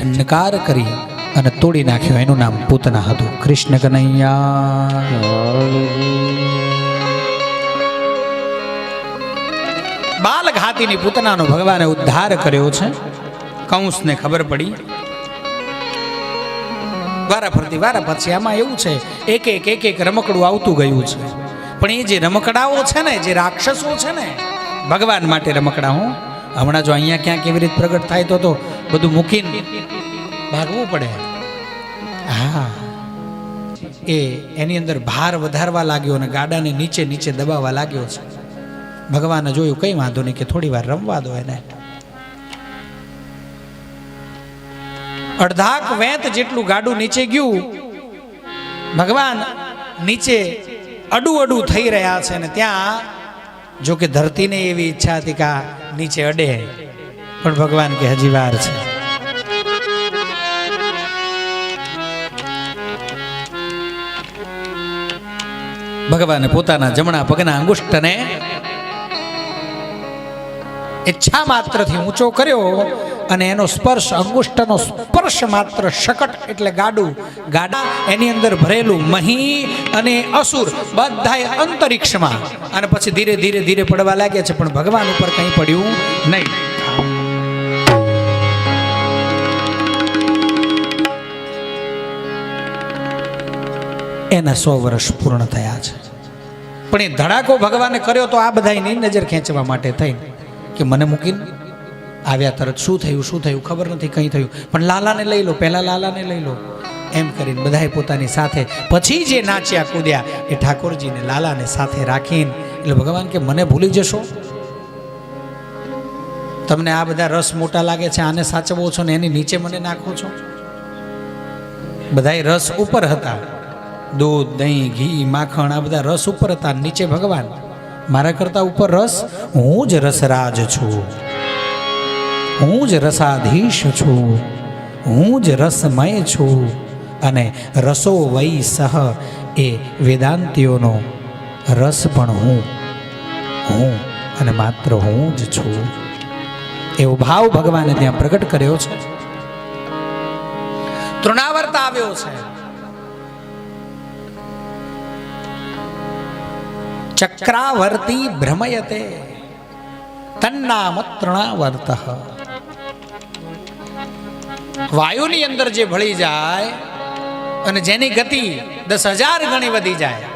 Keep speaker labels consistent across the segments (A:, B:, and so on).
A: છિન્નકાર કરી અને તોડી નાખ્યો. એનું નામ પૂતના હતું. કૃષ્ણ કનૈયા. બાલઘાતીની પૂતનાનો ભગવાને ઉદ્ધાર કર્યો છે. કંસને ખબર પડી. વારા ફરતી આમાં એવું છે, એક એક રમકડું આવતું ગયું છે. પણ એ જે રમકડાઓ છે ને, જે રાક્ષસો છે ને, ભગવાન માટે રમકડા. હું હમણાં જો અહીંયા ક્યાંક કેવી રીતે પ્રગટ થાય તો બધું મૂકીને ભાગવું પડે. હા, એની અંદર ભાર વધારવા લાગ્યો અને ગાડાને નીચે નીચે દબાવવા લાગ્યો છે. ભગવાને જોયું કઈ વાંધો નહીં, કે થોડી વાર રમવા દો એને. અડધાક વેંત જેટલું ગાડું નીચે ગયું. ભગવાન નીચે અડું થઈ રહ્યા છે ને ત્યાં જો કે ધરતીને એવી ઈચ્છા હતી કે નીચે અડે, પણ ભગવાન કે હજી વાર છે. ભગવાને પોતાના જમણા પગના અંગુષ્ઠને ઈચ્છા માત્રથી ઊંચો કર્યો અને એનો સ્પર્શ, અંગુષ્ઠનો સ્પર્શ માત્ર શકટ એટલે ગાડા એની અંદર ભરેલું મહી અને અસુર બધાય અંતરિક્ષમાં, અને પછી ધીરે ધીરે પડવા લાગ્યા છે. પણ ભગવાન ઉપર કંઈ પડ્યું નહીં. એના 100 વર્ષ પૂર્ણ થયા છે. પણ એ ધડાકો ભગવાને કર્યો તો આ બધાની નજર ખેંચવા માટે થઈને કે મને મૂકીને આવ્યા તરત શું થયું ખબર નથી, કંઈ થયું. પણ લાલાને લઈ લો, પહેલા લાલાને લઈ લો, એમ કરીને બધાએ પોતાની સાથે પછી જે નાચ્યા કૂદ્યા એ ઠાકોરજીને લાલાને સાથે રાખીને. એટલે ભગવાન કે મને ભૂલી જશો? તમને આ બધા રસ મોટા લાગે છે, આને સાચવો છો ને એની નીચે મને નાખો છો? બધાય રસ ઉપર હતા. દૂધ, દહીં, ઘી, માખણ આ બધા રસ ઉપર હતા. નીચે ભગવાન. મારા કરતા ઉપર રસ. હું જ રસરાજ છું, હું જ રસાધીશ છું, હું જ રસમય છું. અને રસો વૈ સહ એ વેદાંતિઓનો રસ પણ હું અને માત્ર હું જ છું. એવો ભાવ ભગવાને ત્યાં પ્રગટ કર્યો છે. તૃણાવર્ત આવ્યો છે. ચક્રાવર્તી ભ્રમયતે તન્નામ તૃણાવર્ત. વાયુની અંદર જે ભળી જાય અને જેની ગતિ 10,000 ગણી વધી જાય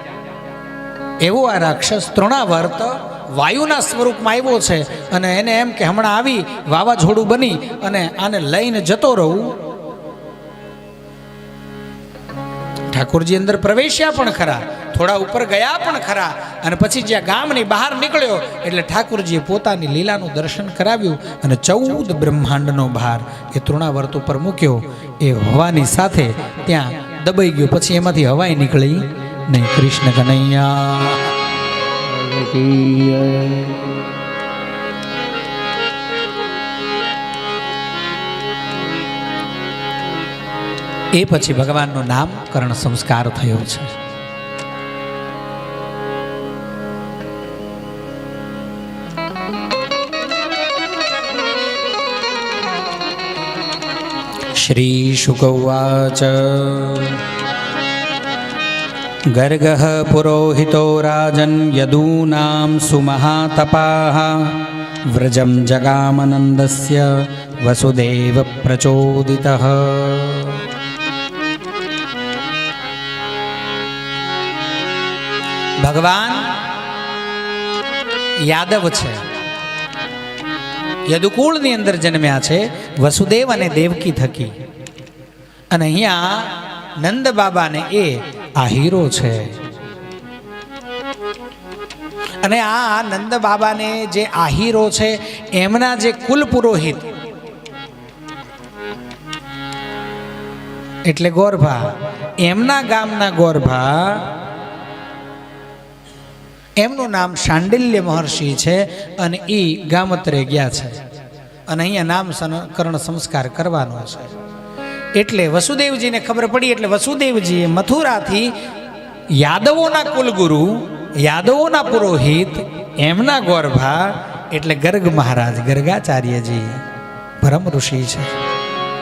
A: એવો આ રાક્ષસ તૃણાવર્ત વાયુના સ્વરૂપમાં આવ્યો છે. અને એને એમ કે હમણાં આવી વાવાઝોડું બની અને આને લઈને જતો રહું. ઠાકોરજી અંદર પ્રવેશ્યા પણ ખરા, થોડા ઉપર ગયા પણ ખરા, અને પછી જ્યાં ગામની બહાર નીકળ્યો એટલે ઠાકોરજીએ પોતાની લીલાનું દર્શન કરાવ્યું અને 14 બ્રહ્માંડનો ભાર એ તૃણાવર્ત ઉપર મૂક્યો. એ હવાની સાથે ત્યાં દબાઈ ગયો. પછી એમાંથી હવાઈ નીકળી નહીં. કૃષ્ણ કનૈયા. એ પછી ભગવાનનું નામકરણ સંસ્કાર થયો છે. શ્રી શુક ઉવાચ ગર્ગઃ પુરોહિતો રાજન યદૂનાં સુમહાતપાઃ વ્રજં જગામનંદસ્ય વસુદેવ પ્રચોદિતઃ. ભગવાન યાદવ છે, યદુકુળની અંદર જન્મ્યા છે વસુદેવ અને દેવકી થકી. અને અહીંયા નંદ બાબાને એ આ હીરો છે. અને આ નંદ બાબાને જે આ હીરો છે એમના જે કુલ પુરોહિત એટલે ગોરભા, એમના ગામના ગોરભા, એમનું નામ શાંડિલ્ય મહર્ષિ છે. અને એ ગામત્રે ગયા છે અને અહીંયા નામકરણ સંસ્કાર કરવાનો છે. એટલે વસુદેવજીને ખબર પડી એટલે વસુદેવજીએ મથુરાથી યાદવોના કુલગુરુ, યાદવોના પુરોહિત, એમના ગોરભા એટલે ગર્ગ મહારાજ, ગર્ગાચાર્યજી પરમ ઋષિ છે.